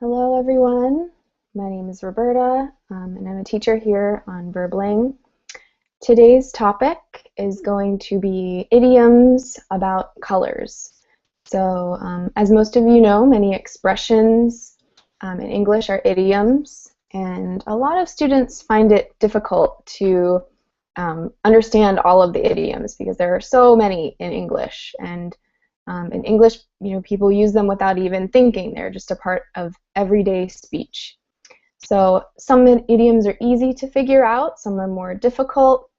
Hello, everyone. My name is Roberta, and I'm a teacher here on Verbling. Today's topic is going to be idioms about colors. So, as most of you know, many expressions in English are idioms, and a lot of students find it difficult to understand all of the idioms because there are so many in English. And in English, people use them without even thinking. They're just a part of everyday speech. So some idioms are easy to figure out, some are more difficult.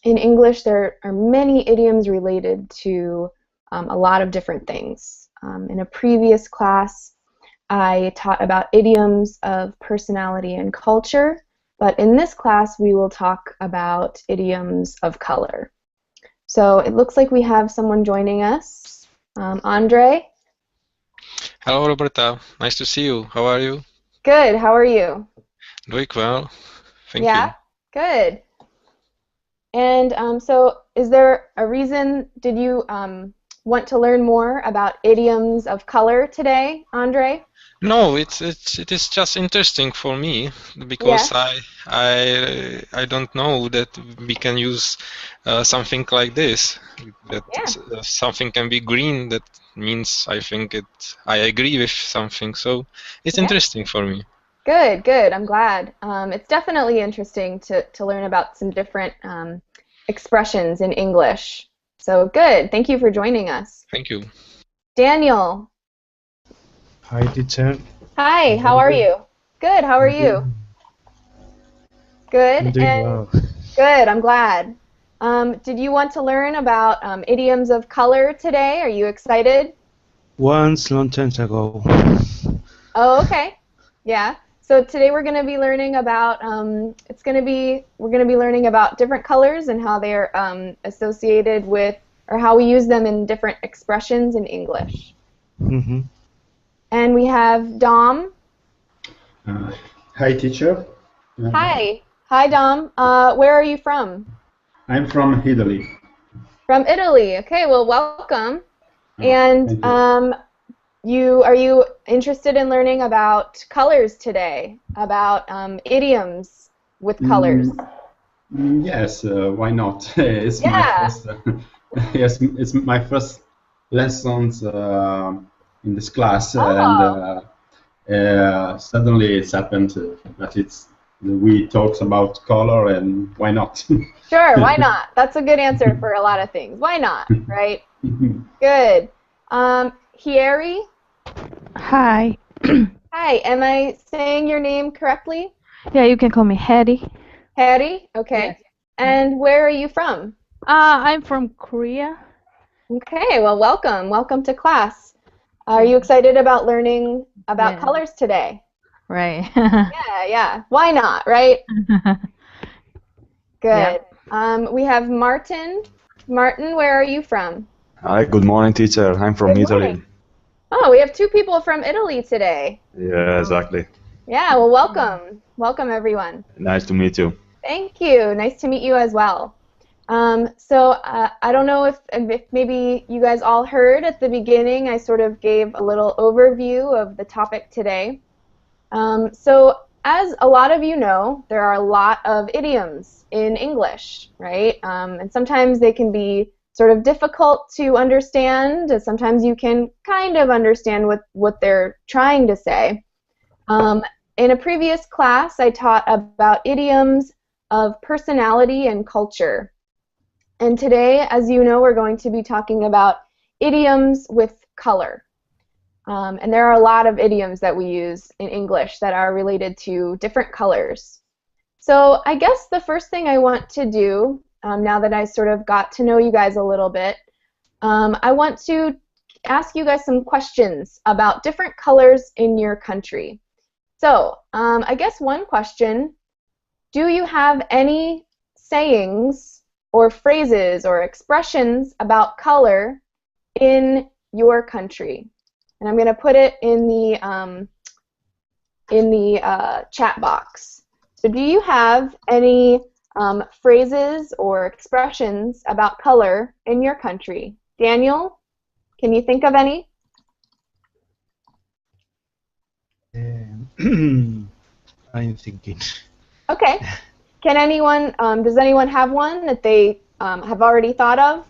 In English, there are many idioms related to a lot of different things. In a previous class, I taught about idioms of personality and culture, but in this class, we will talk about idioms of color. So it looks like we have someone joining us. Andre? Hello, Roberta. Nice to see you. How are you? Good. How are you? Doing well. Thank you. Yeah? Good. And so is there a reason, did you want to learn more about idioms of color today, Andre? No, it is just interesting for me because Yes. I don't know that we can use something like this. That Yeah. something can be green. That means I agree with something. So it's Yeah. interesting for me. Good, good. I'm glad. It's definitely interesting to learn about some different expressions in English. So good. Thank you for joining us. Thank you. Daniel. Hi, teacher. Hi, How how are are you? you? Good, how are I'm you? doing, Good, I'm doing and well. good, I'm glad. Did you want to learn about idioms of color today? Are you excited? Once, long time ago. Oh, okay. Yeah. So today we're going to be learning about we're going to be learning about different colors and how they're associated with or how we use them in different expressions in English. Mm-hmm. And we have Dom. Uh, Hi, teacher. Hi. Hi, Dom. Where are you from? I'm from Italy. From Italy. Okay, well, welcome. And Thank you. are you interested in learning about colors today? About idioms with colors? Mm, yes, why not? It's my Yeah. first. Yes, it's my first lessons in this class, and Oh, suddenly it's happened that it's we talks about color, and why not? sure. Why not? That's a good answer for a lot of things. Why not? Right? Good. Hieri? Hi. Hi. Am I saying your name correctly? Yeah, you can call me Hetty. Harry? Yes. Okay. And where are you from? I'm from Korea. Okay. Well, welcome. Welcome to class. Are you Thank excited about learning about Yeah. colors today? Right. Yeah, yeah. Why not, right? Yeah. Good. We have Martin. Martin, where are you from? Hi, good morning, teacher. I'm from Good morning. Italy. Oh, we have two people from Italy today. Yeah, exactly. Yeah, well, welcome. Welcome, everyone. Nice to meet you. Thank you. Nice to meet you as well. I don't know if maybe you guys all heard at the beginning, I sort of gave a little overview of the topic today. So as a lot of you know, there are a lot of idioms in English, right? And sometimes they can be sort of difficult to understand, and sometimes you can kind of understand what they're trying to say. In a previous class, I taught about idioms of personality and culture. And today, as you know, we're going to be talking about idioms with color. And there are a lot of idioms that we use in English that are related to different colors. So I guess the first thing I want to do, now that I sort of got to know you guys a little bit, I want to ask you guys some questions about different colors in your country. So I guess one question, do you have any sayings or phrases or expressions about color in your country? And I'm going to put it in the chat box. So do you have any phrases or expressions about color in your country? Daniel, can you think of any? I'm thinking. Okay. Can anyone, does anyone have one that they have already thought of?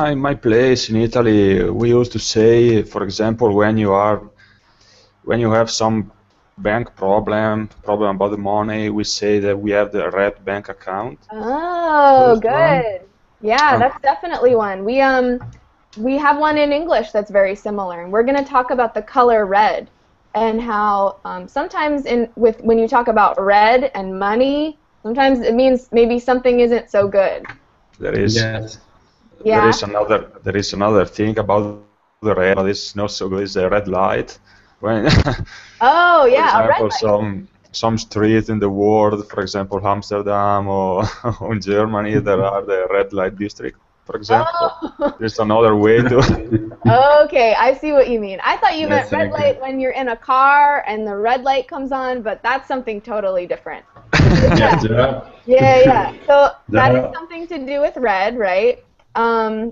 In my place in Italy, we used to say, for example, when you have some bank problem about the money, we say that we have the red bank account. Oh, First one. good. Yeah, that's definitely one. We have one in English that's very similar, and we're going to talk about the color red and how sometimes when you talk about red and money, sometimes it means maybe something isn't so good. There is Yes. Yeah. there is another thing about the red, but it's not so good. It's the red light. When, Oh, for yeah, a red example, light. some street in the world, for example, Amsterdam or in Germany, there are the red light district, for example. Oh. There's another way to. Okay, I see what you mean. I thought you meant Yes, red okay. light when you're in a car and the red light comes on, but that's something totally different. Yes, there are. Yeah. So There that is are. something to do with red, right?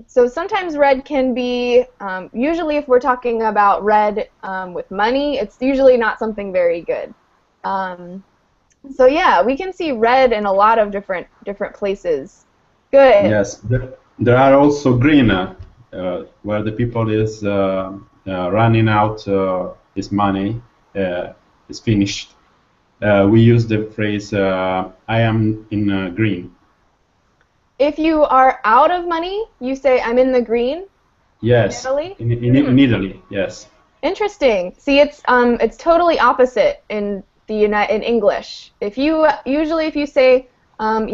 So sometimes red can be, usually if we're talking about red with money, it's usually not something very good. So yeah, we can see red in a lot of different places. Good. Yes, there are also green, where the people is running out his money, is finished. We use the phrase "I am in green." If you are out of money, you say I'm in the green. Yes, Italy? in Italy. Yes. Interesting. See, it's totally opposite in in English. If you usually if you say I'm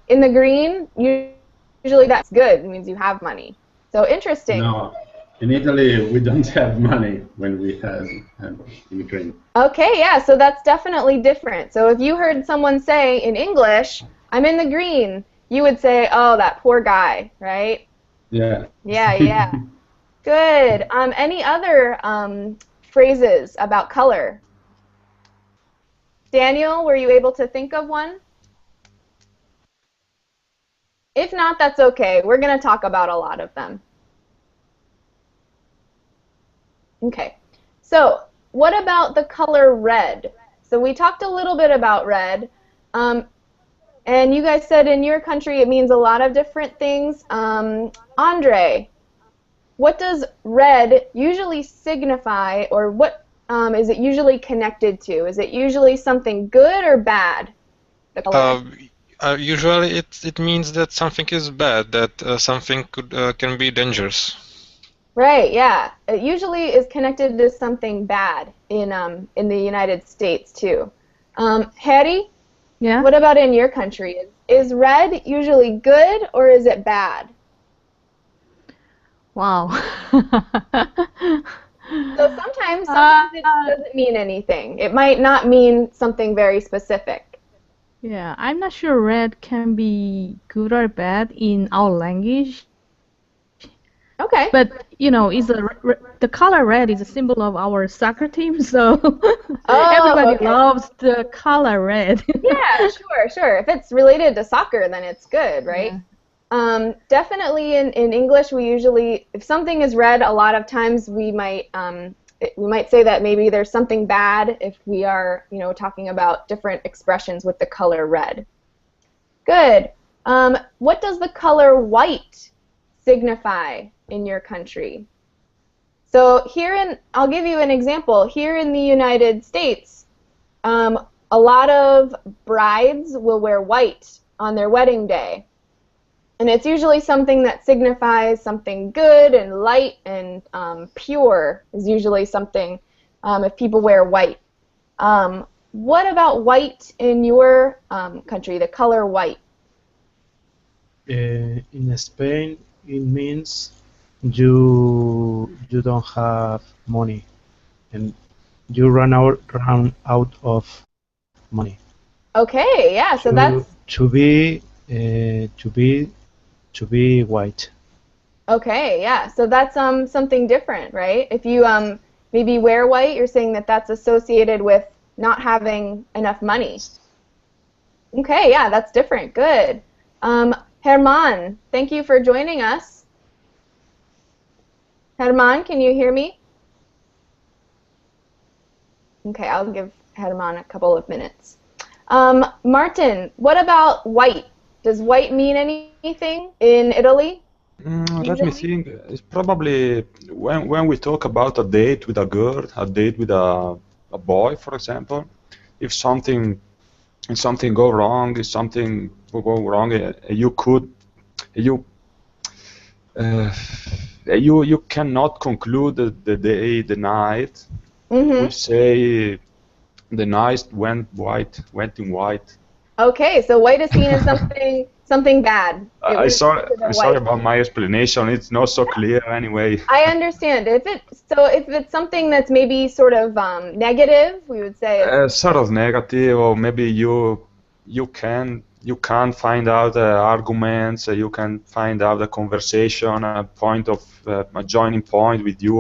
in the green, usually that's good. It means you have money. So interesting. No, in Italy we don't have money when we have in green. Okay, yeah, so that's definitely different. So if you heard someone say in English, I'm in the green, you would say, oh, that poor guy, right? Yeah. Yeah. Good. Any other phrases about color? Daniel, were you able to think of one? If not, that's okay. We're going to talk about a lot of them. Okay. So, what about the color red? So we talked a little bit about red. And you guys said in your country it means a lot of different things. Andre, what does red usually signify, or what is it usually connected to? Is it usually something good or bad? The color. Usually it means that something is bad, that something can be dangerous. Right, yeah. It usually is connected to something bad in the United States too. Harry, Yeah. what about in your country? Is red usually good or is it bad? Wow. So sometimes it doesn't mean anything. It might not mean something very specific. Yeah, I'm not sure red can be good or bad in our language, Okay. but is the color red is a symbol of our soccer team, so everybody Okay. loves the color red. Yeah, sure. If it's related to soccer, then it's good, right? Yeah. Definitely in English, we usually, if something is red, a lot of times we might say that maybe there's something bad if we are, talking about different expressions with the color red. Good. What does the color white signify in your country? So I'll give you an example. Here in the United States, a lot of brides will wear white on their wedding day. And it's usually something that signifies something good and light and pure is usually something if people wear white. What about white in your country, the color white? In Spain, it means you don't have money and you run out of money. Okay, yeah, so that's To be to be to be white. okay, yeah. So that's something different, right? If you maybe wear white, you're saying that that's associated with not having enough money. Okay, yeah, that's different. Good. Herman, thank you for joining us. Herman, can you hear me? Okay, I'll give Herman a couple of minutes. Martin, what about white? Does white mean anything in Italy? Let me Usually? think. It's probably when we talk about a date with a girl, a date with a boy, for example. If something go wrong, if something will go wrong, you uh, you cannot conclude the day, the night. We Mm-hmm. say the night went in white. Okay, so white is seen as something bad. It I went sorry, to the I sorry white. about my explanation. It's not so clear anyway. I understand. If it's something that's maybe sort of negative, we would say it's Sort of negative, or maybe you can't find out arguments. You can find out a conversation, a point of a joining point with you,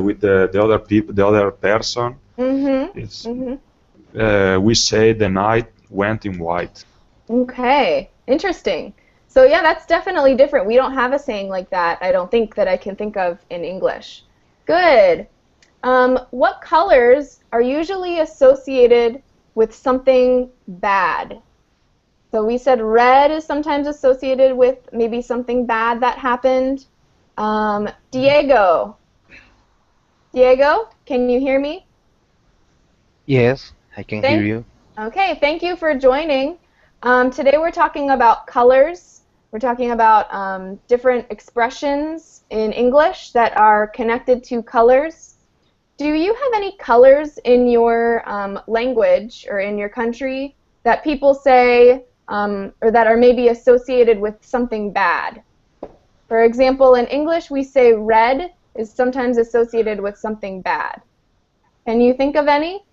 with the other people, the other person. It's mm-hmm. Mm-hmm. we say the night went in white. Okay, interesting. So yeah, that's definitely different. We don't have a saying like that. I don't think that I can think of in English. Good. What colors are usually associated with something bad? So we said red is sometimes associated with maybe something bad that happened. Diego. Diego, can you hear me? Yes, I can hear Thank, you. okay, thank you for joining. Today we're talking about colors. We're talking about different expressions in English that are connected to colors. Do you have any colors in your language or in your country that people say or that are maybe associated with something bad? For example, in English we say red is sometimes associated with something bad. Can you think of any?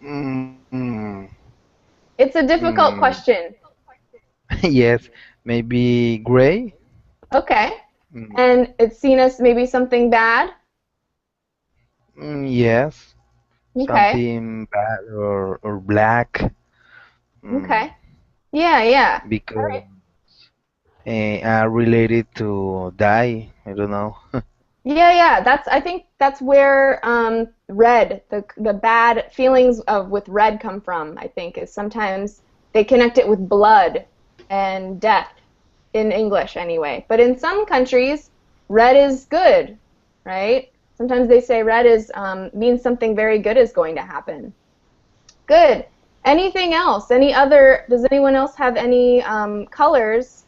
Mm, mm, It's a difficult mm, question. yes, maybe gray. Okay. Mm, And it's seen as maybe something bad? yes, Okay. something bad or black. Mm, Okay. Yeah, yeah. All because right. are related to die. I don't know. Yeah, yeah. I think that's where red, the bad feelings of with red come from, I think, is sometimes they connect it with blood and death in English anyway. But in some countries, red is good, right? Sometimes they say red is means something very good is going to happen. Good. Anything else? Does anyone else have any colors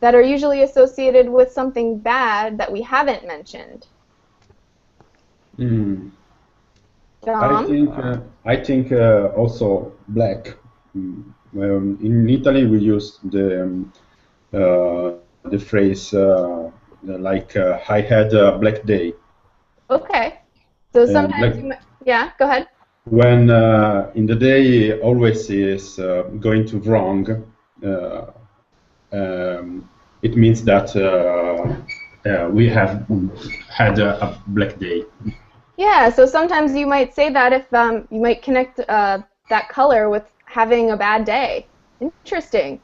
that are usually associated with something bad that we haven't mentioned? Mm. I Dom? think also black. In Italy, we use the phrase like I had a black day. Okay. So Black sometimes yeah, go ahead. when in the day always is going to wrong. Uh, it means that we have had a black day. Yeah, so sometimes you might say that if you might connect that color with having a bad day. Interesting.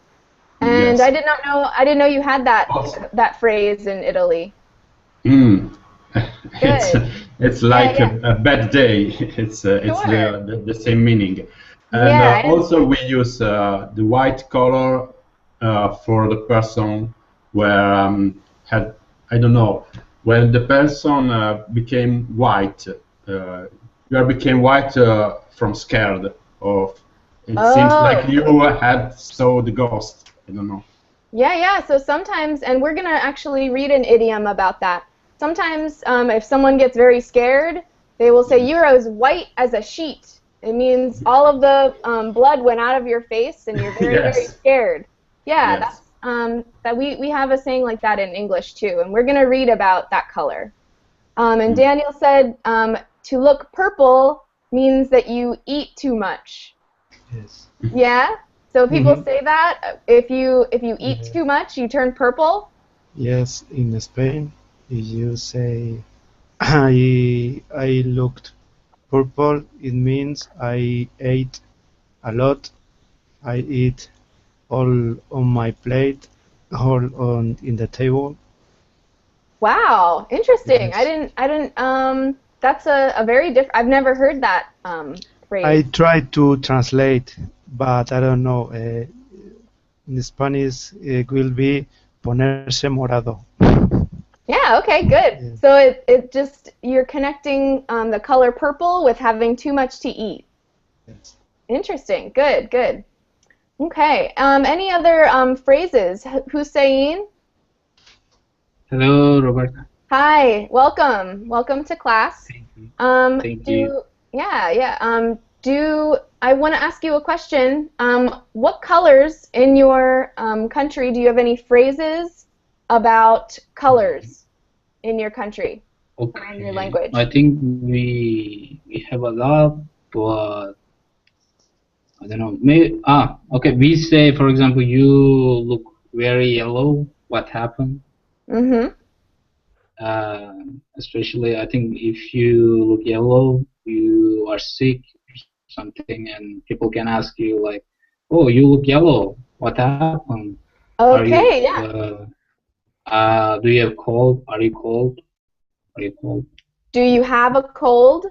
And Yes. I didn't know you had Also, that phrase in Italy. mm, it's Good. it's Yeah, like yeah. a bad day. It's Sure. the same meaning, and Yeah, I also understand. we use the white color for the person where had I don't know when the person became white. You are became white from scared of. It seems like Oh, you had saw the ghost. I don't know. yeah, yeah. So sometimes, and we're gonna actually read an idiom about that. Sometimes, if someone gets very scared, they will say, "You're as white as a sheet." It means all of the blood went out of your face, and you're very, very Yes. scared. Yeah, Yes. that's that we have a saying like that in English too, and we're gonna read about that color. And Mm. Daniel said, "To look purple means that you eat too much." Yes. Yeah. So people Mm-hmm. say that if you eat Yeah. too much, you turn purple. Yes, in Spain, if you say I looked purple, it means I ate a lot. I eat all on my plate, all on in the table. Wow, interesting. Yes. I didn't, that's a very different, I've never heard that I phrase. tried to translate, but I don't know. In Spanish, it will be ponerse morado. Yeah, okay, good. Yeah. So it just, you're connecting the color purple with having too much to eat. Yes. Interesting, good, good. Okay, any other phrases? Hussein? Hello, Roberta. Hi, welcome. Welcome to class. Thank you. Thank you. I want to ask you a question. What colors in your country, do you have any phrases about colors in your country or in your Okay. language? I think we have a lot, but I don't know. Maybe okay. We say, for example, you look very yellow. What happened? Mm-hmm. Especially, I think if you look yellow, you are sick or something, and people can ask you like, "Oh, you look yellow. What happened? Are you Okay, yeah. do you have cold? Are you cold? Are you cold? Do you have a cold?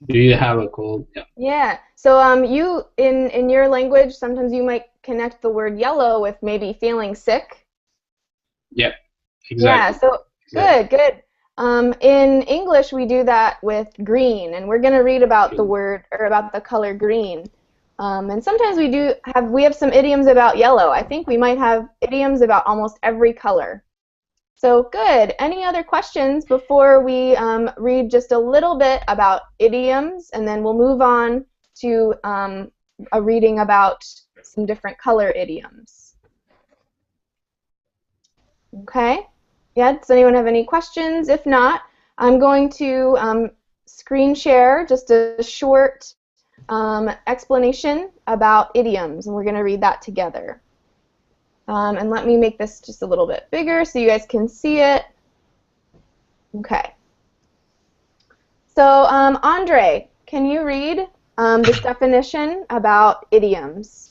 Do you have a cold? Yeah. Yeah. So you in your language sometimes you might connect the word yellow with maybe feeling sick. Yeah. Yeah, Exactly. so Exactly. good, good. In English, we do that with green, and we're going to read about the word or about the color green. And sometimes we have some idioms about yellow. I think we might have idioms about almost every color. So good. Any other questions before we read just a little bit about idioms, and then we'll move on to a reading about some different color idioms. Okay. Yeah, does anyone have any questions? If not, I'm going to screen share just a short explanation about idioms, and we're going to read that together. And let me make this just a little bit bigger so you guys can see it. Okay. So, Andre, can you read this definition about idioms?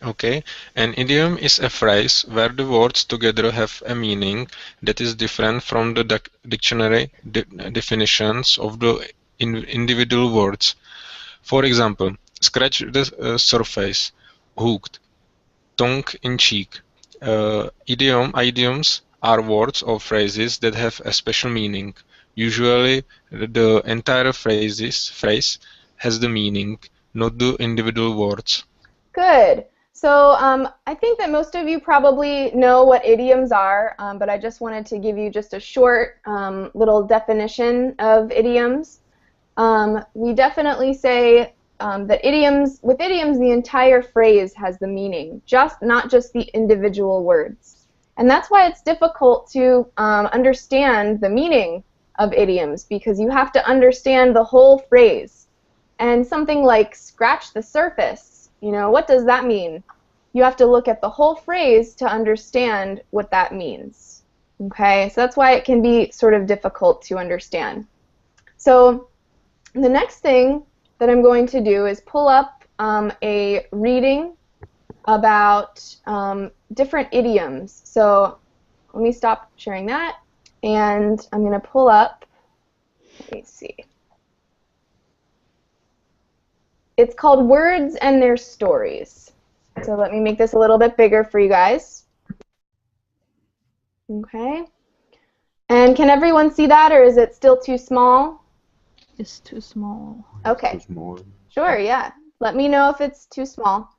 Okay, an idiom is a phrase where the words together have a meaning that is different from the dictionary definitions of the individual words. For example, scratch the surface, hooked, tongue in cheek. Idioms are words or phrases that have a special meaning. Usually, the entire phrase has the meaning, not the individual words. Good. So I think that most of you probably know what idioms are, but I just wanted to give you just a short little definition of idioms. We definitely say that with idioms, the entire phrase has the meaning, not just the individual words. And that's why it's difficult to understand the meaning of idioms, because you have to understand the whole phrase. And something like scratch the surface, what does that mean? You have to look at the whole phrase to understand what that means. Okay, so that's why it can be sort of difficult to understand. So the next thing that I'm going to do is pull up a reading about different idioms. So let me stop sharing that, and I'm going to pull up, let me see. It's called Words and Their Stories. So let me make this a little bit bigger for you guys. Okay. And can everyone see that, or is it still too small? It's too small. Okay. Too small. Sure, yeah. Let me know if it's too small.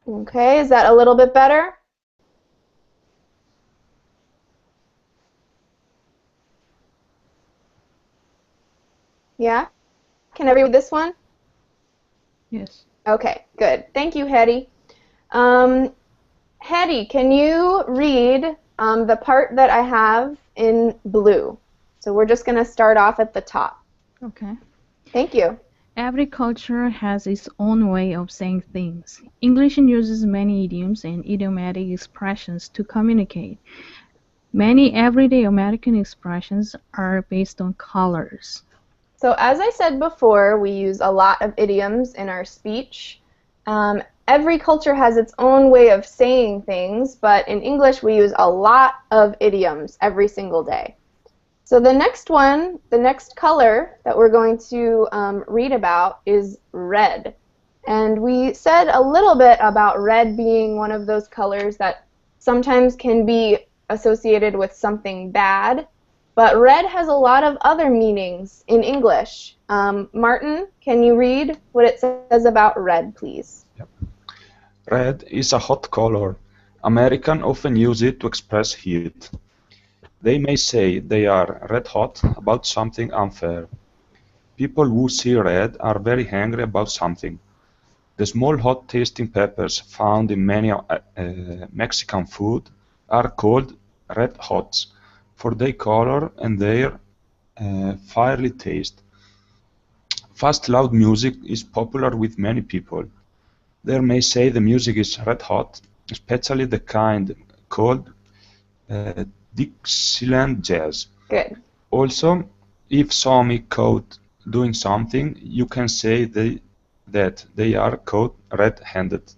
Okay, is that a little bit better? Yeah? Can everyone read this one? Yes. Okay, good. Thank you, Hetty. Hetty, can you read the part that I have in blue? So we're just going to start off at the top. Okay. Thank you. Every culture has its own way of saying things. English uses many idioms and idiomatic expressions to communicate. Many everyday American expressions are based on colors. So as I said before, we use a lot of idioms in our speech. every culture has its own way of saying things, but in English we use a lot of idioms every single day. So the next one, the next color that we're going to read about is red. And we said a little bit about red being one of those colors that sometimes can be associated with something bad, but red has a lot of other meanings in English. Martin, can you read what it says about red, please? Yep. Red is a hot color. Americans often use it to express heat. They may say they are red hot about something unfair. People who see red are very angry about something. The small hot tasting peppers found in many Mexican food are called red hots for their color and their fiery taste. Fast loud music is popular with many people. They may say the music is red hot, especially the kind called Dixieland jazz. Good. Also, if someone is caught doing something, you can say that they are caught red-handed.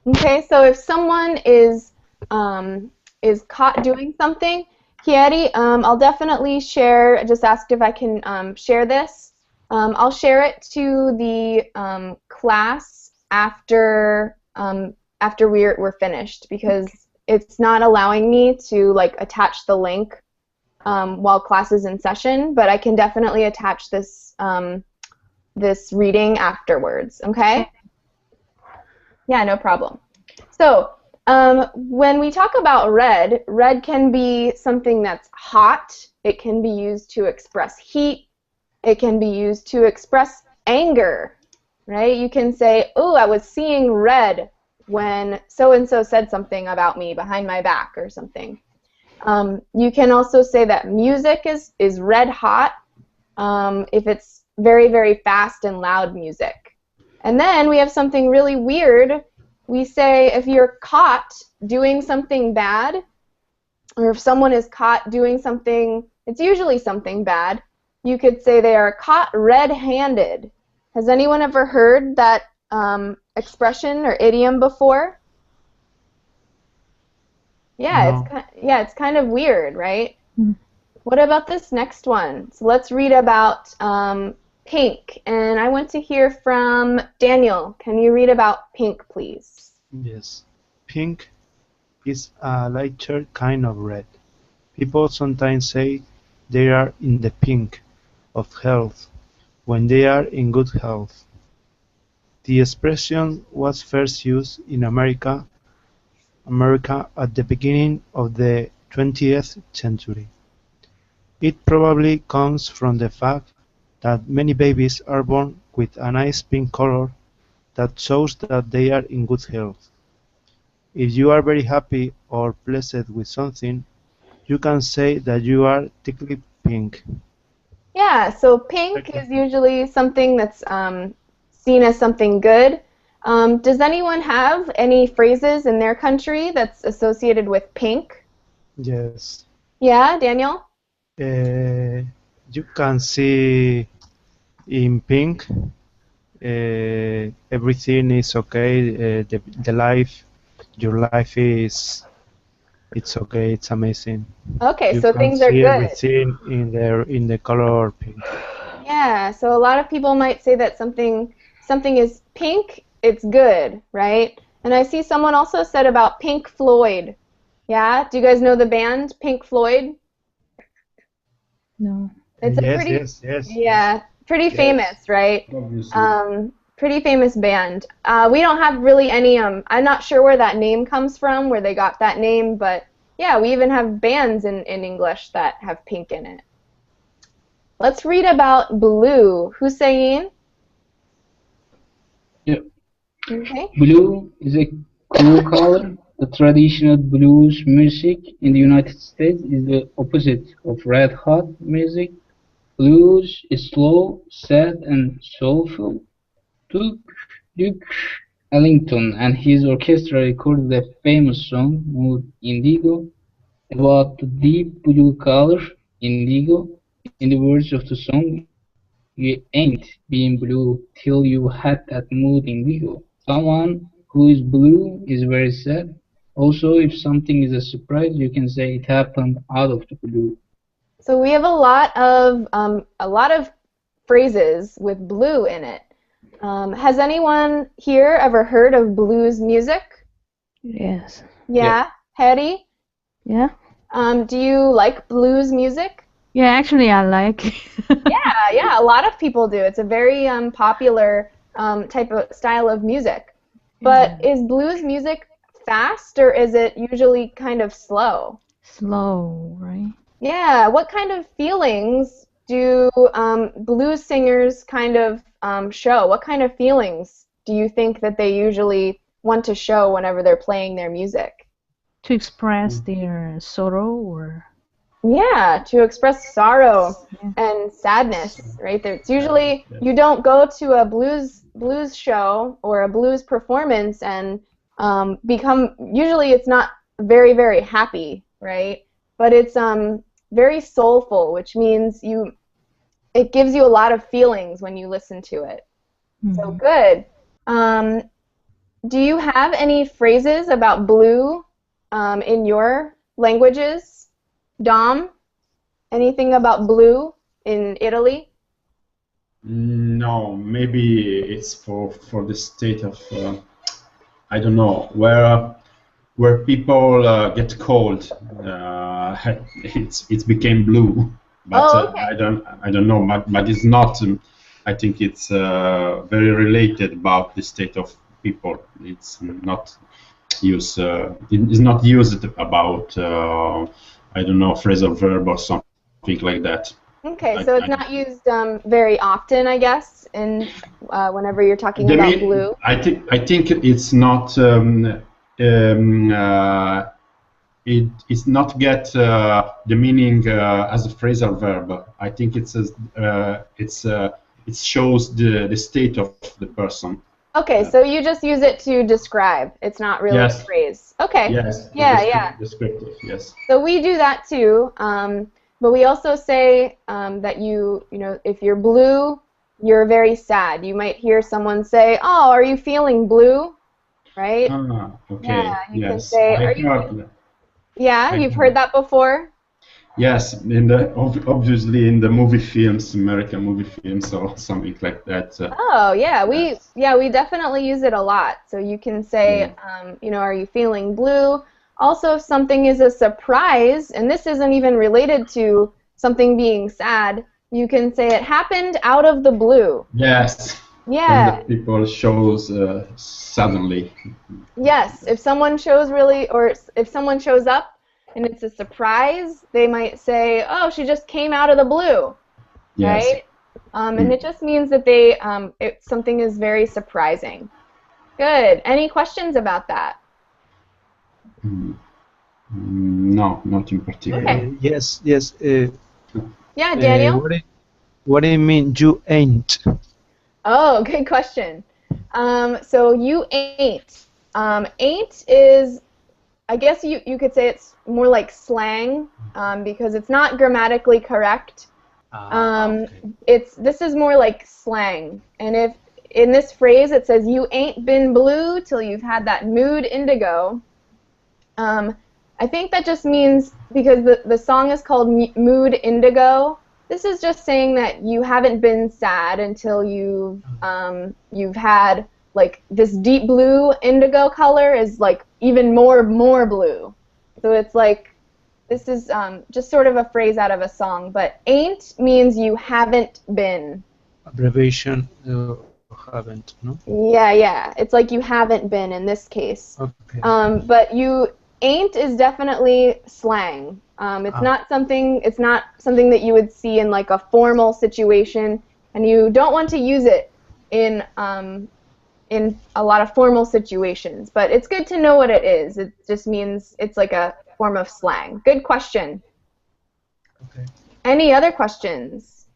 Okay, so if someone is caught doing something, Kieri, I'll definitely share. Just asked if I can share this. I'll share it to the class after we're finished, because it's not allowing me to like attach the link while class is in session, but I can definitely attach this this reading afterwards. Okay? Yeah, no problem. So when we talk about red, red can be something that's hot. It can be used to express heat. It can be used to express anger, right? You can say, oh, I was seeing red when so-and-so said something about me behind my back or something. You can also say that music is red hot if it's very, very fast and loud music. And then we have something really weird. We say if you're caught doing something bad, or if someone is caught doing something, it's usually something bad, you could say they are caught red-handed. Has anyone ever heard that expression or idiom before? Yeah, No. it's kind of weird, right? Mm. What about this next one? So let's read about pink. And I want to hear from Daniel. Can you read about pink, please? Yes. Pink is a lighter kind of red. People sometimes say they are in the pink of health when they are in good health. The expression was first used in America at the beginning of the 20th century. It probably comes from the fact that many babies are born with a nice pink color that shows that they are in good health. If you are very happy or pleased with something, you can say that you are tickly pink. Yeah, so pink is usually something that's seen as something good. Does anyone have any phrases in their country that's associated with pink? Yes. Yeah, Daniel? You can see in pink everything is okay. The life, your life it's okay. It's amazing. Okay, You so can things are see good. everything in the color pink. Yeah, so a lot of people might say that something is pink, it's good, right? And I see someone also said about Pink Floyd. Yeah, do you guys know the band Pink Floyd? No. It's a Yes, pretty yes. pretty Yes. famous, right? Obviously. Pretty famous band. We don't have really any. I'm not sure where that name comes from, where they got that name, but yeah, we even have bands in English that have pink in it. Let's read about blue. Hussein? Yeah. Okay. Blue is a cool color. The traditional blues music in the United States is the opposite of red hot music. Blues is slow, sad, and soulful. Duke Ellington and his orchestra recorded a famous song, Mood Indigo, about the deep blue color, indigo. In the words of the song, you ain't been blue till you had that mood indigo. Someone who who is blue is very sad. Also, if something is a surprise, you can say it happened out of the blue. So we have a lot of phrases with blue in it. Has anyone here ever heard of blues music? Yes. Yeah, Hetty? Yeah. Do you like blues music? Yeah, actually, I like. Yeah, a lot of people do. It's a very popular type of style of music. But is blues music fast or is it usually kind of slow? Slow, right? Yeah, what kind of feelings do blues singers kind of show? What kind of feelings do you think that they usually want to show whenever they're playing their music? To express their sorrow or. Yeah, to express sorrow Yeah. and sadness, right? There, it's usually you don't go to a blues show or a blues performance and usually it's not very happy, right? But it's very soulful, which means it gives you a lot of feelings when you listen to it. So good. Do you have any phrases about blue in your languages? Dom, anything about blue in Italy? No, maybe it's for the state of I don't know where people get cold. It's became blue, but Okay. I don't know. But it's not. I think it's very related about the state of people. It's not used. It's not used about I don't know, phrasal verb or something like that. Okay, so it's not used very often, I guess, in whenever you're talking about blue. I think it's not. It's not get the meaning as a phrasal verb. I think it shows the state of the person. Okay, so you just use it to describe. It's not really a phrase. Okay. Yes. Yeah. Descriptive. Yes. So we do that too, but we also say that you know, if you're blue, you're very sad. You might hear someone say, "Oh, are you feeling blue?" Right? Okay. Yeah, you can Yes. say, I heard. Yeah, you've heard that before? Yes, obviously in the movie films, American movie films or something like that. Oh yeah, we definitely use it a lot. So you can say, you know, are you feeling blue? Also, if something is a surprise, and this isn't even related to something being sad, you can say it happened out of the blue. Yes. Yeah. When the people shows suddenly. Yes, if someone shows if someone shows up and it's a surprise, they might say, "Oh, she just came out of the blue," Yes. right? And it just means that something is very surprising. Good. Any questions about that? No, not in particular. Okay. Yes. Yeah, Daniel? What do you mean you ain't? Oh, good question. So you ain't. Ain't is, I guess you could say it's more like slang because it's not grammatically correct. This is more like slang. And if in this phrase it says you ain't been blue till you've had that mood indigo, I think that just means because the song is called Mood Indigo. This is just saying that you haven't been sad until you've had like this deep blue indigo color is like even more blue. So it's like this is just sort of a phrase out of a song. But ain't means you haven't been. Abbreviation haven't, no? Yeah. It's like you haven't been in this case. Okay. But you ain't is definitely slang. It's not something that you would see in like a formal situation, and you don't want to use it in a lot of formal situations. But it's good to know what it is. It just means it's like a form of slang. Good question. Okay. Any other questions?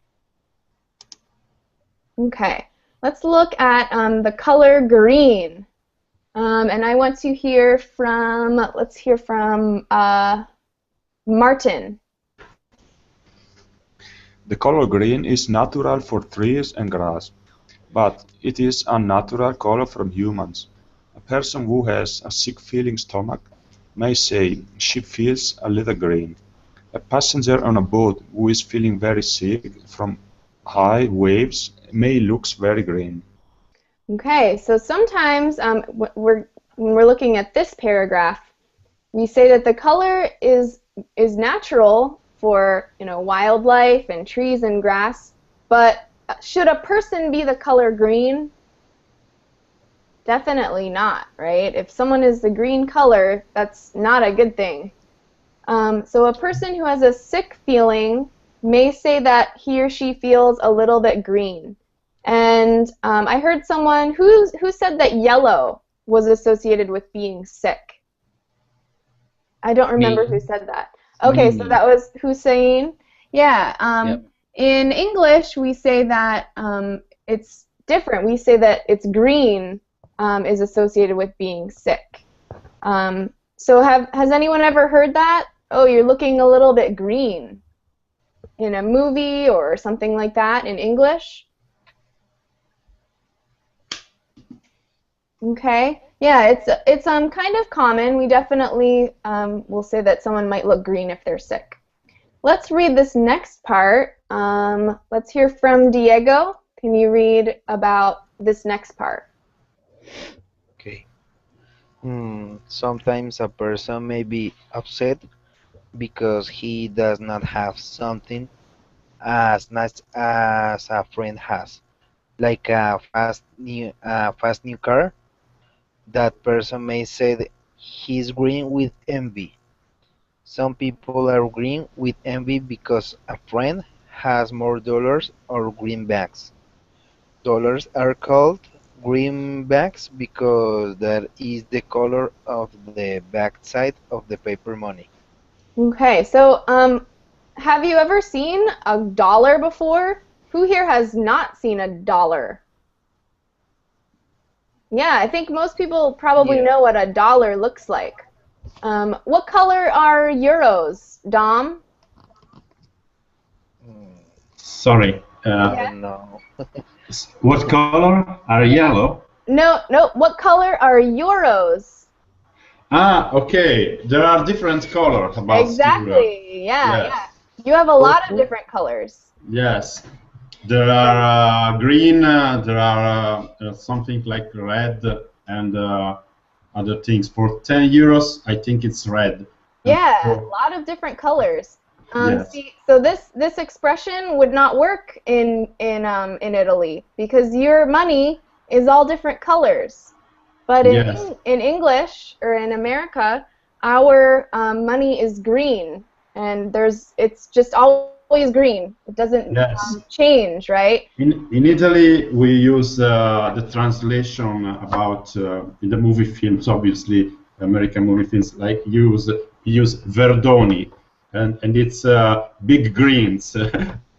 Okay. Let's look at the color green. And I want to hear from, let's hear from Martin. The color green is natural for trees and grass, but it is unnatural color from humans. A person who has a sick-feeling stomach may say she feels a little green. A passenger on a boat who is feeling very sick from high waves may looks very green. Okay, so sometimes when we're looking at this paragraph, we say that the color is natural for wildlife and trees and grass, but should a person be the color green? Definitely not, right? If someone is the green color, that's not a good thing. So a person who has a sick feeling may say that he or she feels a little bit green. And I heard someone who said that yellow was associated with being sick. I don't remember who said that. Okay, so that was Hussein. Yeah. Yep. In English, we say that it's different. We say that it's green is associated with being sick. So has anyone ever heard that? Oh, you're looking a little bit green in a movie or something like that in English? Okay. Yeah, it's kind of common. We definitely will say that someone might look green if they're sick. Let's read this next part. Let's hear from Diego. Can you read about this next part? Okay. Sometimes a person may be upset because he does not have something as nice as a friend has, like a fast new car. That person may say that he's green with envy. Some people are green with envy because a friend has more dollars or greenbacks. Dollars are called greenbacks because that is the color of the backside of the paper money. Okay, so have you ever seen a dollar before? Who here has not seen a dollar? Yeah, I think most people probably Yeah. know what a dollar looks like. What color are euros, Dom? Sorry. I don't know. What color are yellow? No, what color are euros? Ah, okay. There are different colors about euro. Exactly, yeah. Yes. You have a lot of Purple? different colors. Yes. There are green. There are something like red and other things. For 10 euros, I think it's red. And Yeah, a for, lot of different colors. yes. See, so this expression would not work in Italy because your money is all different colors. But Yes. in English or in America, our money is green, and it's just always green. It doesn't Yes. change, right? In Italy, we use the translation about in the movie films, obviously American movie films, like use verdoni, and it's big greens,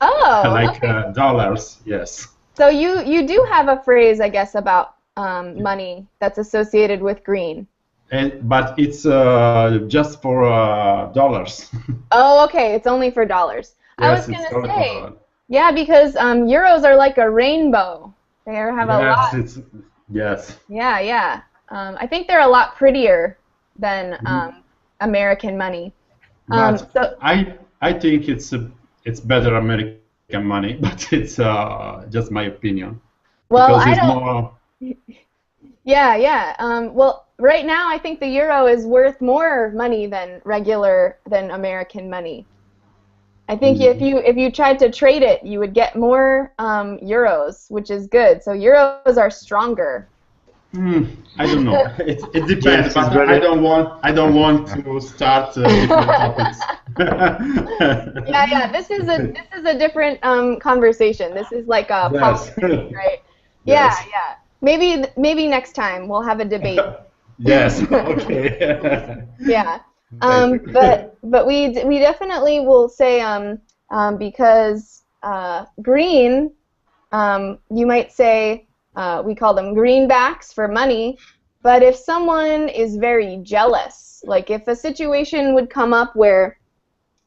Oh, like okay. dollars. Yes, So you do have a phrase, I guess, about money that's associated with green. but it's just for dollars. Oh, okay. It's only for dollars. I was Yes, it's gonna only for say, dollars. yeah, because euros are like a rainbow. They have a Yes, lot. it's yes. Yeah. I think they're a lot prettier than American money. But So I think it's better American money, but it's just my opinion well, because I it's don't. more. Yeah. Well, right now I think the euro is worth more money than American money. I think if you tried to trade it, you would get more euros, which is good. So euros are stronger. I don't know. It depends, Yes, it's but I better. don't want to start different topics. Yeah. This is a different conversation. This is like a Yes. politics, right? Yeah. Yes. Maybe next time we'll have a debate. Yes. Okay. Yeah. Thank you. But we definitely will say because green, you might say we call them greenbacks for money. But if someone is very jealous, like if a situation would come up where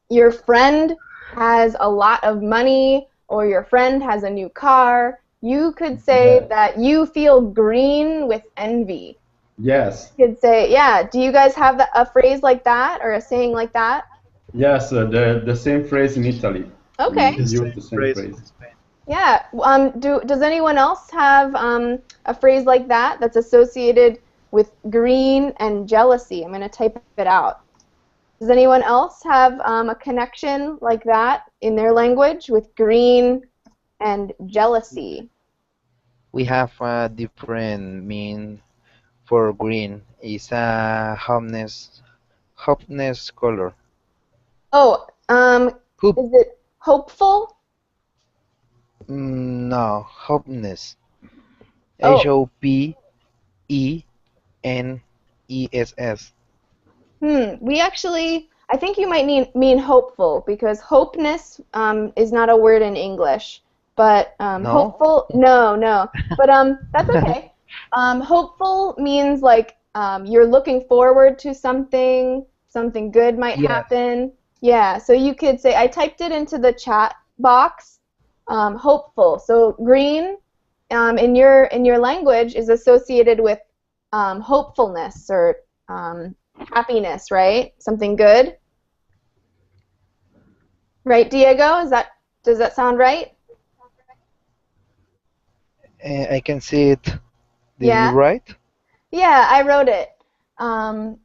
your friend has a lot of money or your friend has a new car, you could say Yeah. that you feel green with envy. Yes. You could say, yeah. Do you guys have a phrase like that or a saying like that? Yes, the same phrase in Italy. We Okay. The use same the same phrase phrase. in Spain. Yeah. Does anyone else have a phrase like that that's associated with green and jealousy? I'm going to type it out. Does anyone else have a connection like that in their language with green and jealousy? We have a different mean for green. It's a hopeless color. Oh, Hope. is it hopeful? No, hopeless. Oh, Hopenness. we actually, I think you might mean hopeful because hopeness is not a word in English. But No? hopeful, no. But that's okay. Hopeful means like you're looking forward to something, something good might Yes. happen. Yeah, so you could say, I typed it into the chat box, hopeful. So green in your language is associated with hopefulness or happiness, right? Something good, right, Diego? Does that sound right? I can see it. Did you Yeah. write? Yeah, I wrote it.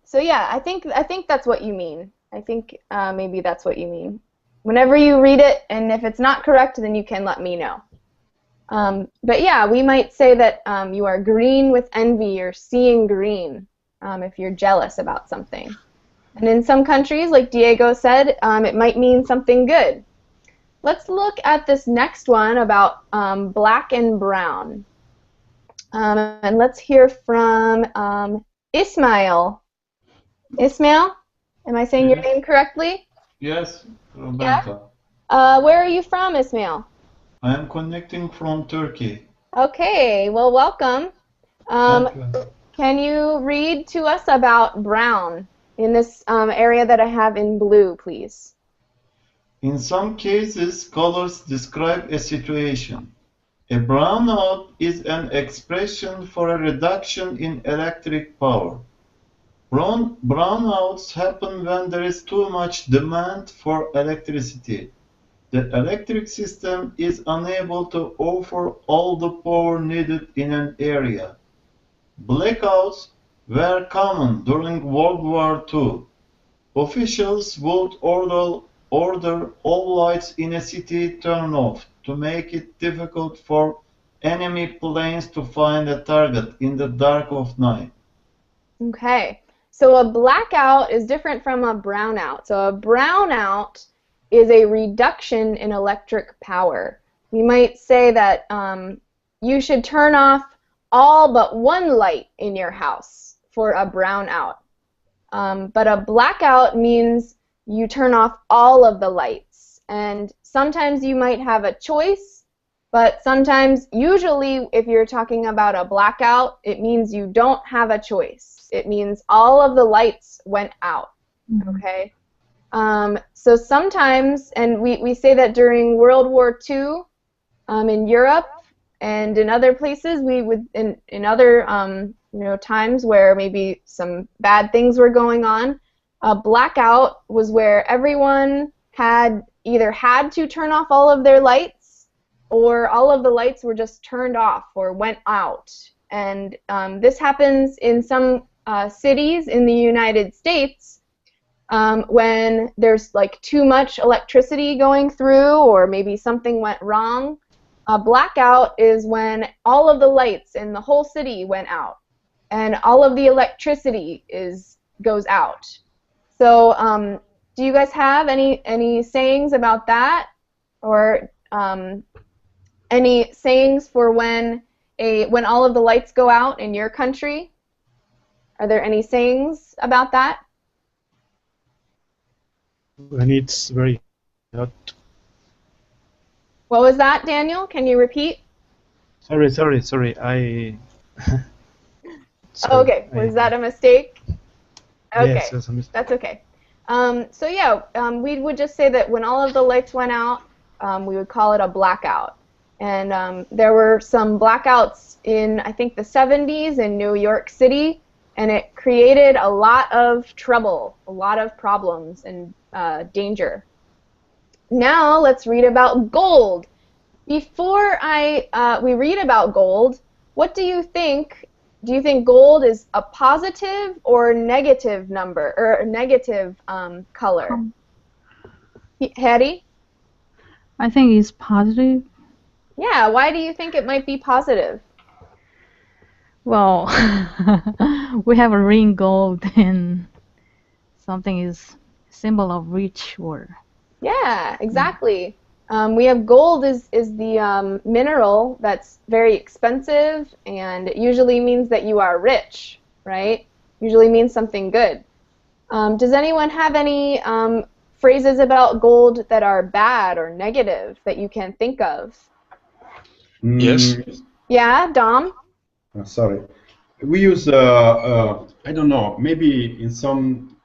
So yeah, I think that's what you mean. I think maybe that's what you mean. Whenever you read it, and if it's not correct, then you can let me know. But yeah, we might say that you are green with envy or seeing green if you're jealous about something. And in some countries, like Diego said, it might mean something good. Let's look at this next one about black and brown. And let's hear from Ismail. Ismail, am I saying your Yes. name correctly? Yes, Yeah? Roberta. Where are you from, Ismail? I am connecting from Turkey. Okay, well, welcome. Thank you. Can you read to us about brown in this area that I have in blue, please? In some cases, colors describe a situation. A brownout is an expression for a reduction in electric power. Brownouts happen when there is too much demand for electricity. The electric system is unable to offer all the power needed in an area. Blackouts were common during World War II. Officials would order all lights in a city turned off to make it difficult for enemy planes to find a target in the dark of night. Okay, so a blackout is different from a brownout. So a brownout is a reduction in electric power. We might say that you should turn off all but one light in your house for a brownout. But a blackout means you turn off all of the lights. And sometimes you might have a choice, but sometimes, usually, if you're talking about a blackout, it means you don't have a choice. It means all of the lights went out, okay? So sometimes, and we say that during World War II in Europe and in other places, we would in other times where maybe some bad things were going on, a blackout was where everyone had either had to turn off all of their lights or all of the lights were just turned off or went out. And this happens in some cities in the United States when there's like too much electricity going through or maybe something went wrong. A blackout is when all of the lights in the whole city went out and all of the electricity goes out. So do you guys have any sayings about that, or any sayings for when all of the lights go out in your country? Are there any sayings about that? When it's very hot. What was that, Daniel? Can you repeat? Sorry. Oh, okay. Was that a mistake? Okay, Yes, a mistake. that's okay. So yeah, we would just say that when all of the lights went out, we would call it a blackout. And there were some blackouts in, I think, the 70s in New York City, and it created a lot of trouble, a lot of problems and danger. Now let's read about gold. Before we read about gold, what do you think? Do you think gold is a positive or negative number, or a negative color? Hattie? I think it's positive. Yeah, why do you think it might be positive? Well, we have a ring gold, and something is symbol of rich or. Yeah, exactly. We have gold is the mineral that's very expensive, and it usually means that you are rich, right? Usually means something good. Does anyone have any phrases about gold that are bad or negative that you can think of? Yes. Yeah, Dom? Sorry. We use, I don't know, maybe in some,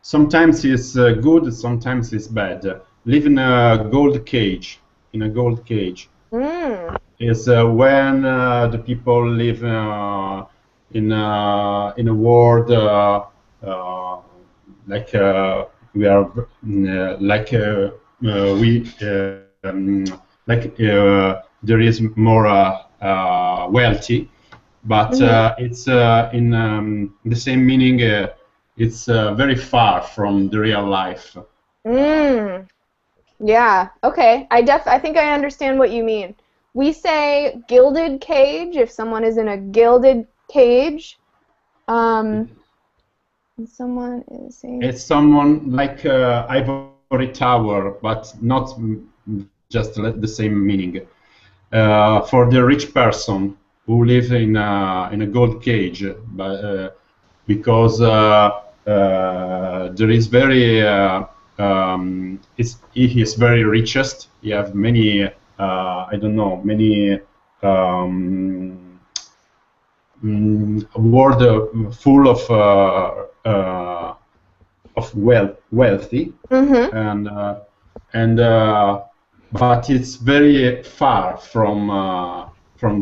sometimes it's good, sometimes it's bad. Live in a gold cage, is when the people live in a world like we are like we like there is more wealthy, but it's in the same meaning. It's very far from the real life. Yeah. Okay. I think I understand what you mean. We say gilded cage if someone is in a gilded cage. Someone is saying. It's someone like ivory tower, but not just the same meaning. For the rich person who lives in a gold cage, but because there is very he is very richest. He has many I don't know, many world full of wealthy, and but it's very far from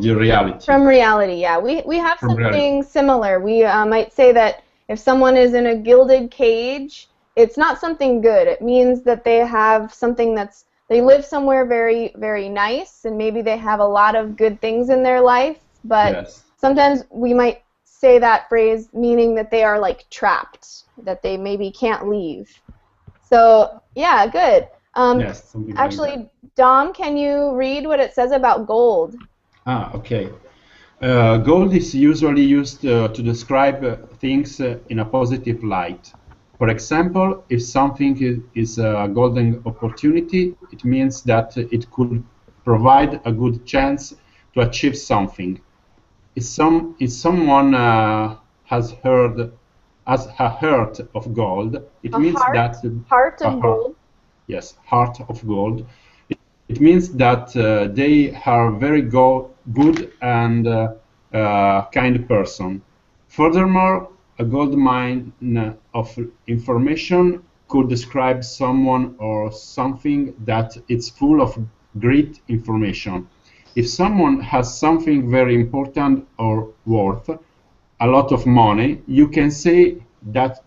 the reality. From reality, yeah. We have something similar. We might say that if someone is in a gilded cage, it's not something good. It means that they have something that's, they live somewhere very, very nice, and maybe they have a lot of good things in their life, but sometimes we might say that phrase meaning that they are like trapped, that they maybe can't leave. So, yeah, good. Actually, like Dom, can you read what it says about gold? Okay. Gold is usually used to describe things in a positive light. For example, if something is a golden opportunity, it means that it could provide a good chance to achieve something. If someone has a heart of gold, it means that heart of gold. Yes, heart of gold. It means that they are very good and kind person. Furthermore, a gold mine of information could describe someone or something that it's full of great information. If someone has something very important or worth a lot of money, you can say that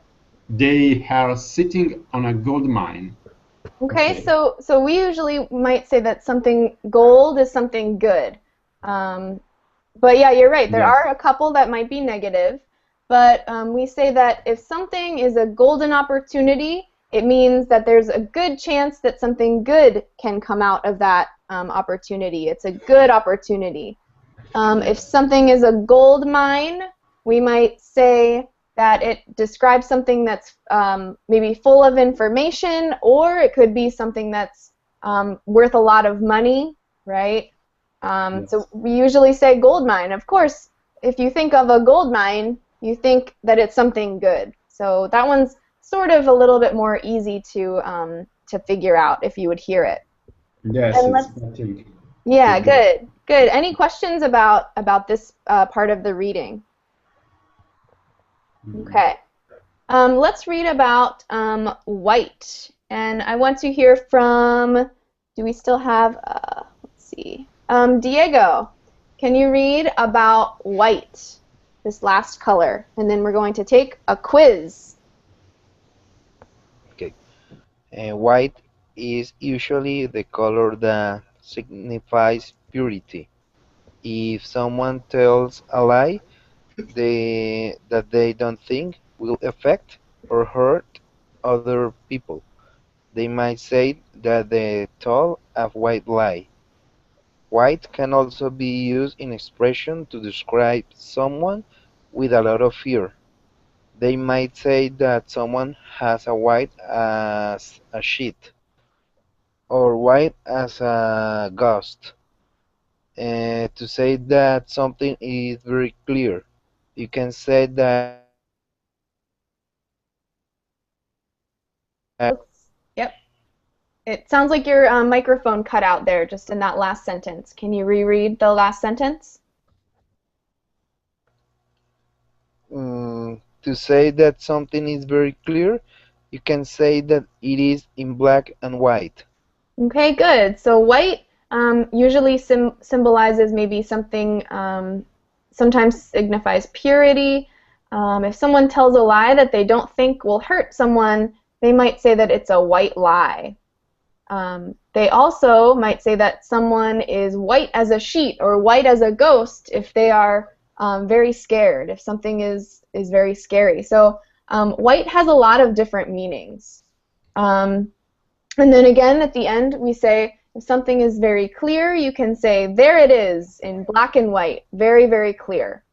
they are sitting on a gold mine. Okay, so we usually might say that something gold is something good. But yeah, you're right. There are a couple that might be negative, but we say that if something is a golden opportunity, it means that there's a good chance that something good can come out of that opportunity. It's a good opportunity. If something is a gold mine, we might say that it describes something that's maybe full of information, or it could be something that's worth a lot of money, right? So we usually say gold mine. Of course, if you think of a gold mine, you think that it's something good. So that one's sort of a little bit more easy to figure out if you would hear it. Yes, yeah, good. Any questions about this part of the reading? Okay. Let's read about white. And I want to hear from, do we still have, let's see, Diego, can you read about white? this last color, and then we're going to take a quiz. Okay. White is usually the color that signifies purity. If someone tells a lie that they don't think will affect or hurt other people, they might say that they told a white lie. White can also be used in expression to describe someone with a lot of fear. They might say that someone has a white as a sheet or white as a ghost. To say that something is very clear, you can say that Yep. It sounds like your microphone cut out there just in that last sentence. Can you reread the last sentence? to say that something is very clear, you can say that it is in black and white. Okay, good. So white usually symbolizes maybe something, sometimes signifies purity. If someone tells a lie that they don't think will hurt someone, they might say that it's a white lie. They also might say that someone is white as a sheet or white as a ghost if they are very scared, if something is very scary. So white has a lot of different meanings. And then again, at the end, we say if something is very clear, you can say, there it is, in black and white, very, very clear.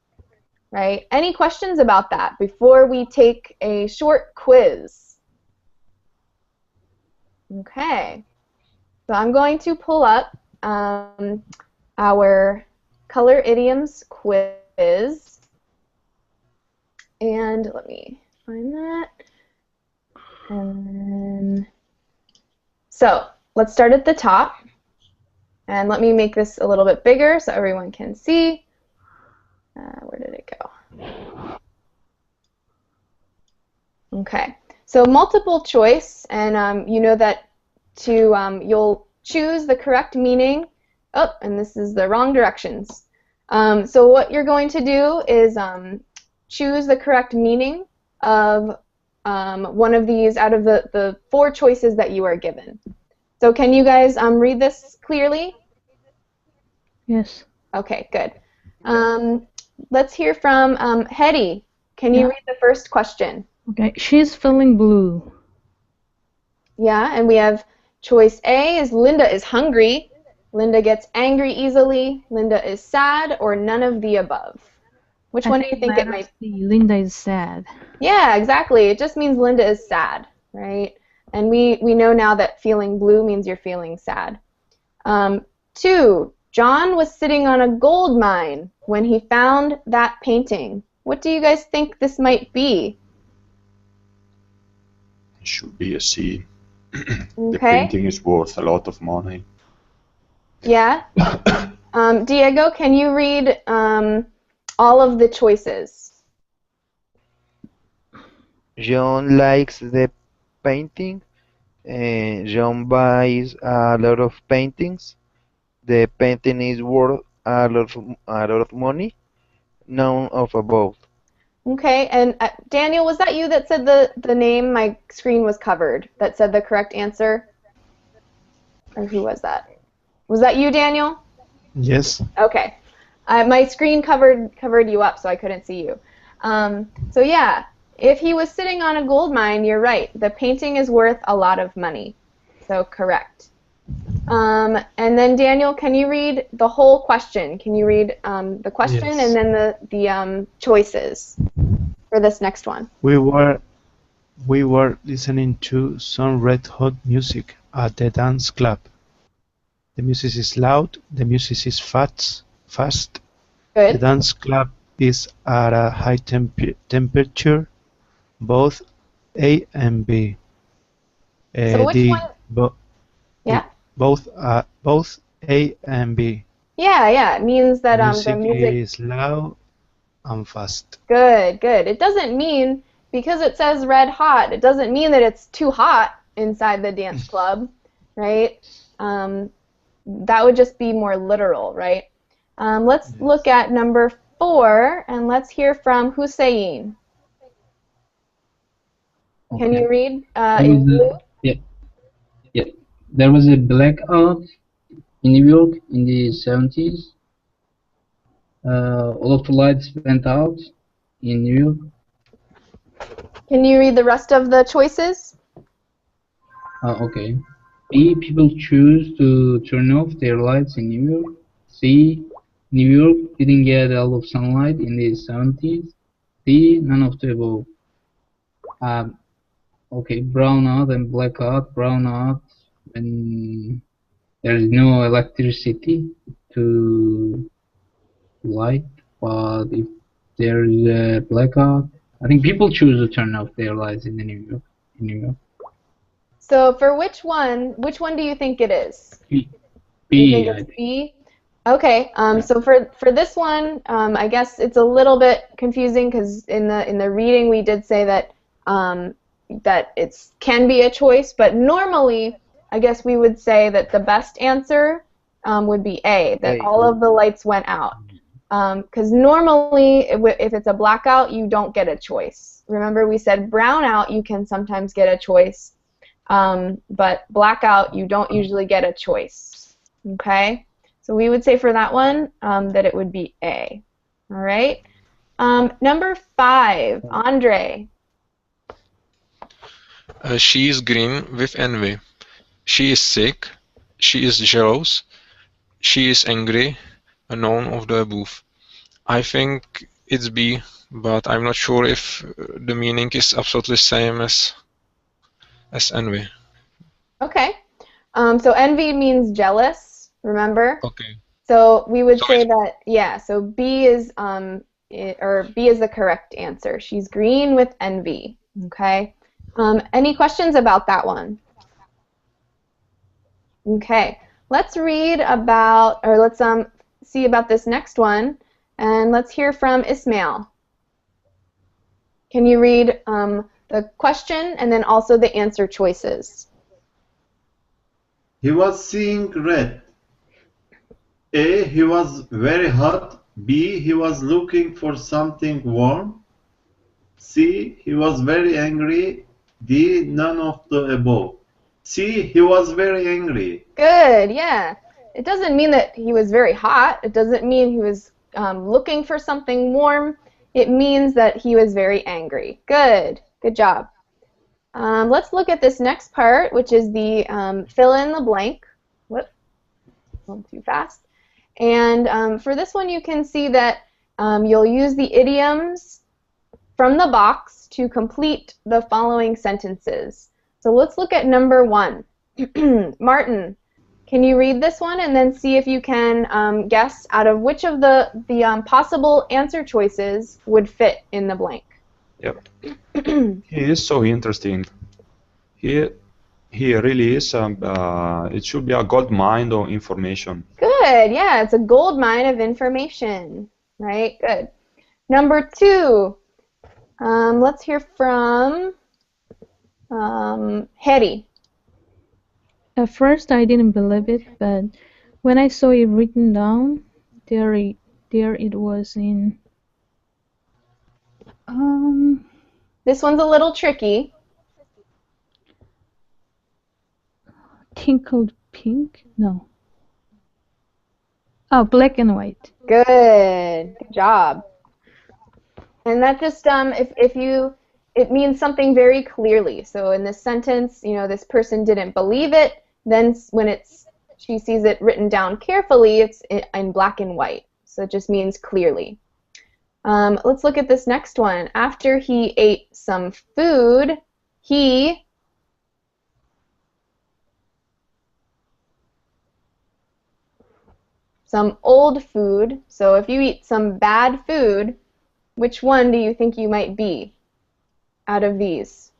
Right? Any questions about that before we take a short quiz? Okay. So I'm going to pull up our color idioms quiz. And let me find that. And then... So let's start at the top, and let me make this a little bit bigger so everyone can see. Where did it go? Okay, so multiple choice, and you know that you'll choose the correct meaning. Oh, and this is the wrong directions. So what you're going to do is choose the correct meaning of one of these out of the 4 choices that you are given. So can you guys read this clearly? Yes. Okay, good. Let's hear from Hetty. Can you read the first question? Okay, she's feeling blue. Yeah, and we have choice A is Linda is hungry, Linda gets angry easily, Linda is sad, or none of the above. Which one do you think it might be? Linda is sad. Yeah, exactly. It just means Linda is sad, right? And we know now that feeling blue means you're feeling sad. 2, John was sitting on a gold mine when he found that painting. What do you guys think this might be? It should be a C. The Okay. painting is worth a lot of money. Yeah. Diego, can you read all of the choices? John likes the painting. John buys a lot of paintings. The painting is worth a lot of money. None of above. Okay, and Daniel, was that you that said the name? My screen was covered. That said the correct answer? Or who was that? Was that you, Daniel? Yes. Okay. My screen covered you up, so I couldn't see you. So yeah, if he was sitting on a gold mine, you're right. The painting is worth a lot of money. So correct. And then Daniel, can you read the whole question? Can you read the question Yes. and then the choices for this next one? We were listening to some red hot music at the dance club. The music is loud, the music is fast. The Good. dance club is at a high temperature, both A and B. So which one? Yeah. Both A and B. Yeah. It means that the Music music. is loud and fast. Good. It doesn't mean, because it says red hot, it doesn't mean that it's too hot inside the dance club, right? That would just be more literal, right? Let's look at number 4, and let's hear from Hussein. Can Okay. you read There in was blue? yeah. There was a blackout in New York in the 70s. All of the lights went out in New York. Can you read the rest of the choices? Okay. B. People choose to turn off their lights in New York. C. New York didn't get a lot of sunlight in the 70s. D. None of the above. Okay, brownout and blackout. Brownout when there is no electricity to light, but if there is a blackout, I think people choose to turn off their lights in New York. In New York. So for which one do you think it is? B. Do you think B. it's B? Okay. Yeah. So for this one, I guess it's a little bit confusing because in the reading we did say that that it can be a choice, but normally I guess we would say that the best answer would be A, that A. all of the lights went out. Because normally if it's a blackout, you don't get a choice. Remember we said brownout, you can sometimes get a choice. But blackout, you don't usually get a choice. Okay? So we would say for that one that it would be A. All right? Number 5, Andre. She is green with envy. She is sick. She is jealous. She is angry. None of the above. I think it's B, but I'm not sure if the meaning is absolutely same as envy. Okay. So envy means jealous, remember? Okay. So we would So say it's that, yeah, so B is B is the correct answer. She's green with envy. Okay. Any questions about that one? Okay. Let's read about, or let's see about this next one, and let's hear from Ismail. Can you read the question and then also the answer choices? He was seeing red. A. He was very hot. B. He was looking for something warm. C. He was very angry. D. None of the above. C. He was very angry. Good, yeah. It doesn't mean that he was very hot. It doesn't mean he was looking for something warm. It means that he was very angry. Good. Good job. Let's look at this next part, which is the fill in the blank. Whoop, going too fast. And for this one, you can see that you'll use the idioms from the box to complete the following sentences. So let's look at number 1. Martin, can you read this one and then see if you can guess out of which of the possible answer choices would fit in the blank? Yep. He is so interesting. He really is. It should be a gold mine of information. Good, yeah, it's a gold mine of information, right? Good. Number 2, let's hear from Hedy. At first I didn't believe it, but when I saw it written down, there it was in This one's a little tricky. tinkled pink? No. Oh, black and white. Good job. And that just it means something very clearly. So in this sentence, this person didn't believe it. Then when she sees it written down carefully, it's in black and white. So it just means clearly. Let's look at this next one. After he ate some food, some old food. So if you eat some bad food, which one do you think you might be out of these?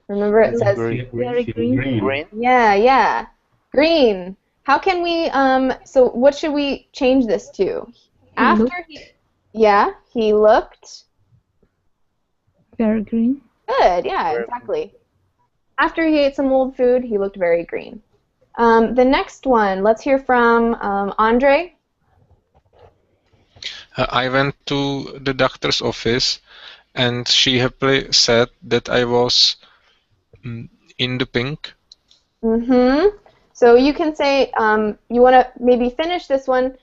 Remember it says Very green. Green. yeah. Green. How can we so what should we change this to? He looked Very green. good. Yeah, exactly. After he ate some old food, he looked very green. The next one, let's hear from Andre. I went to the doctor's office, and she happily said that I was in the pink. Mm-hmm. So you can say, you want to maybe finish this one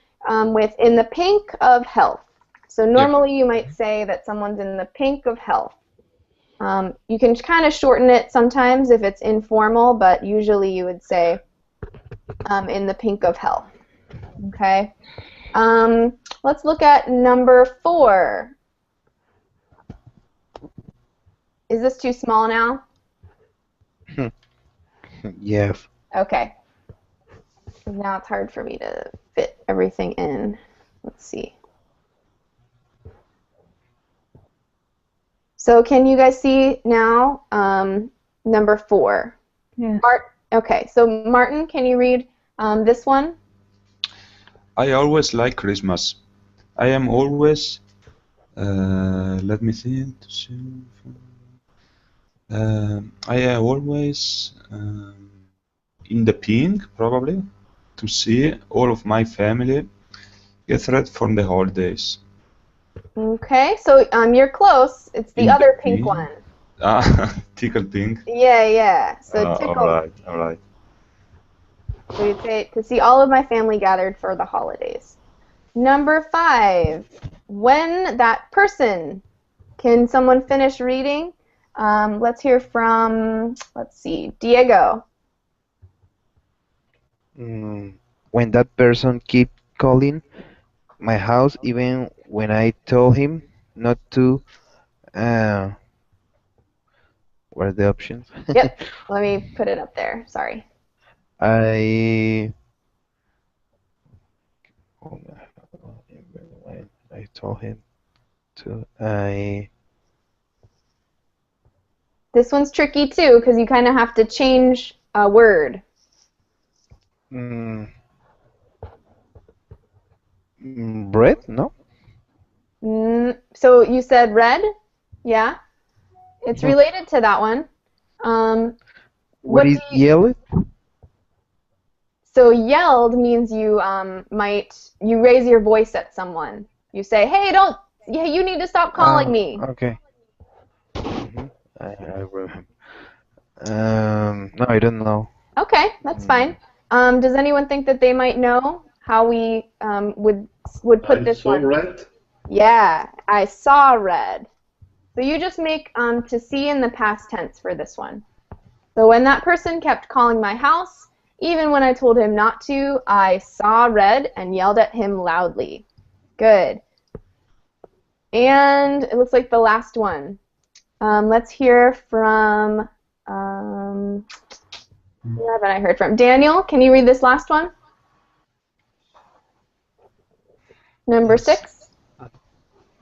with in the pink of health. So normally you might say that someone's in the pink of health. You can kind of shorten it sometimes if it's informal, but usually you would say in the pink of health. Okay. Let's look at number 4. Is this too small now? Yes. Okay. Now it's hard for me to fit everything in. Let's see. So can you guys see now number 4? Yes. Okay, so Martin, can you read this one? I always like Christmas. I am always, let me think. I am always in the pink, probably, to see all of my family gathered for the holidays. Okay, so you're close. It's the In other the pink pink? one. Tickle pink. Yeah. So All tickle. right. So you'd say to see all of my family gathered for the holidays. Number 5. When that person. Can someone finish reading? Let's hear from, let's see, Diego. When that person keep calling my house, even when I told him not to, what are the options? Yep, let me put it up there. Sorry. I when I told him to, This one's tricky too because you kind of have to change a word. Bread? No. So you said red? Yeah. It's related to that one. What is yelled? So yelled means you you raise your voice at someone. You say, "Hey, you need to stop calling me." Okay. I remember. No, I don't know. Okay, that's fine. Does anyone think that they might know how we would put this one? Red? Yeah, I saw red. So you just make to see in the past tense for this one. So when that person kept calling my house, even when I told him not to, I saw red and yelled at him loudly. Good. And it looks like the last one. Let's hear from, who haven't I heard from? Daniel, can you read this last one? Number 6.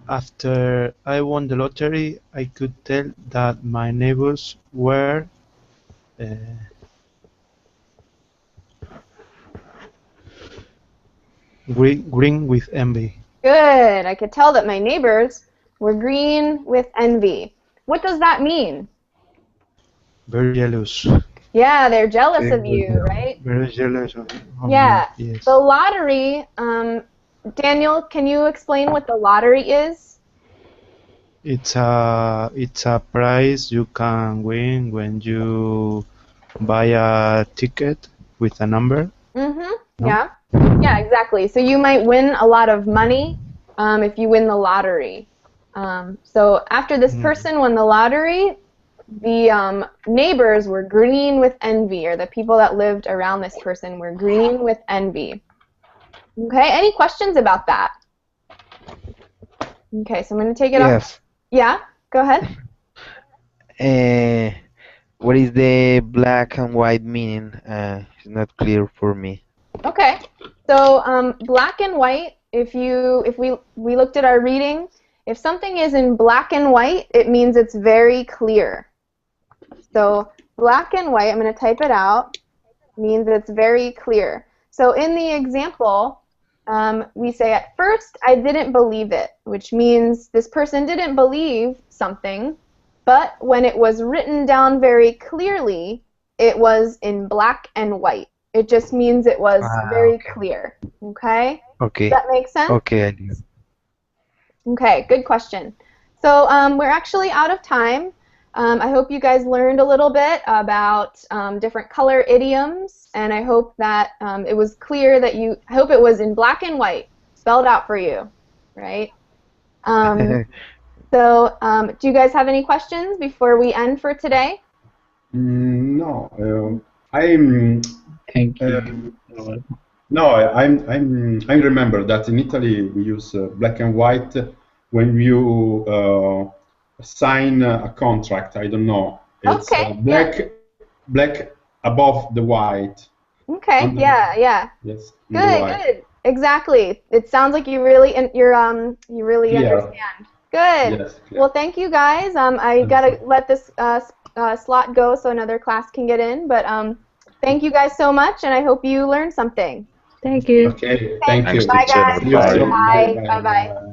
After I won the lottery, I could tell that my neighbors were green with envy. Good. I could tell that my neighbors were green with envy. What does that mean? Very jealous. Yeah, they're jealous of you, right? Very jealous of Yeah. me, yes. The lottery, Daniel, can you explain what the lottery is? It's a prize you can win when you buy a ticket with a number. Mm-hmm. No? Yeah. Yeah, exactly. So you might win a lot of money if you win the lottery. So after this person won the lottery, the neighbors were green with envy, or the people that lived around this person were green with envy. Okay, any questions about that? Okay, so I'm going to take it off. Yes. Yeah, go ahead. What is the black and white meaning? It's not clear for me. Okay, so black and white, if we looked at our reading, if something is in black and white, it means it's very clear. So black and white, I'm going to type it out, means it's very clear. So in the example, we say, at first I didn't believe it, which means this person didn't believe something, but when it was written down very clearly, it was in black and white. It just means it was very clear. Okay? Okay. Does that make sense? Okay, I do. Okay, good question. So we're actually out of time. I hope you guys learned a little bit about different color idioms, and I hope that it was clear that I hope it was in black and white, spelled out for you, right? So do you guys have any questions before we end for today? No, I'm. Thank you. No, I remember that in Italy we use black and white when you sign a contract. I don't know. It's Okay, black above the white. Okay, On the- yeah. Yes, on the Good, white. good. Exactly. It sounds like you really you really Clear. understand. Good. Yes, clear. Well, thank you guys. I gotta let this slot go so another class can get in. But thank you guys so much, and I hope you learned something. Thank you. Okay, thank Thanks, you. Bye, teacher. guys. See you Bye. soon. Bye. Bye. Bye. Bye.